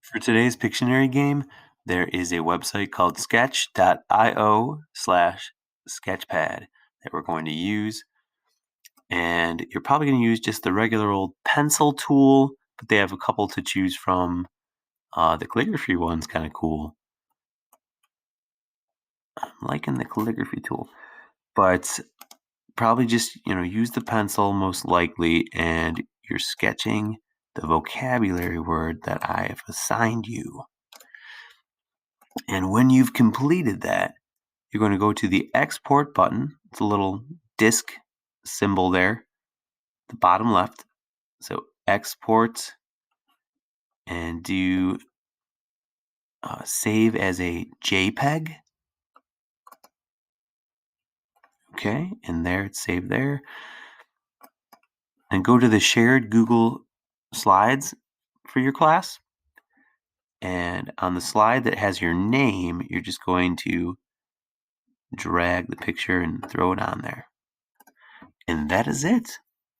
For today's Pictionary game, there is a website called sketch.io/sketchpad that we're going to use. And you're probably going to use just the regular old pencil tool, but they have a couple to choose from. The calligraphy one's kind of cool. I'm liking the calligraphy tool, but probably just, use the pencil most likely, and you're sketching the vocabulary word that I have assigned you. And when you've completed that, you're going to go to the export button. It's a little disk symbol there, the bottom left. So export and do save as a JPEG. Okay, and there it's saved there. And go to the shared Google Slides for your class. And on the slide that has your name, you're just going to drag the picture and throw it on there. And that is it.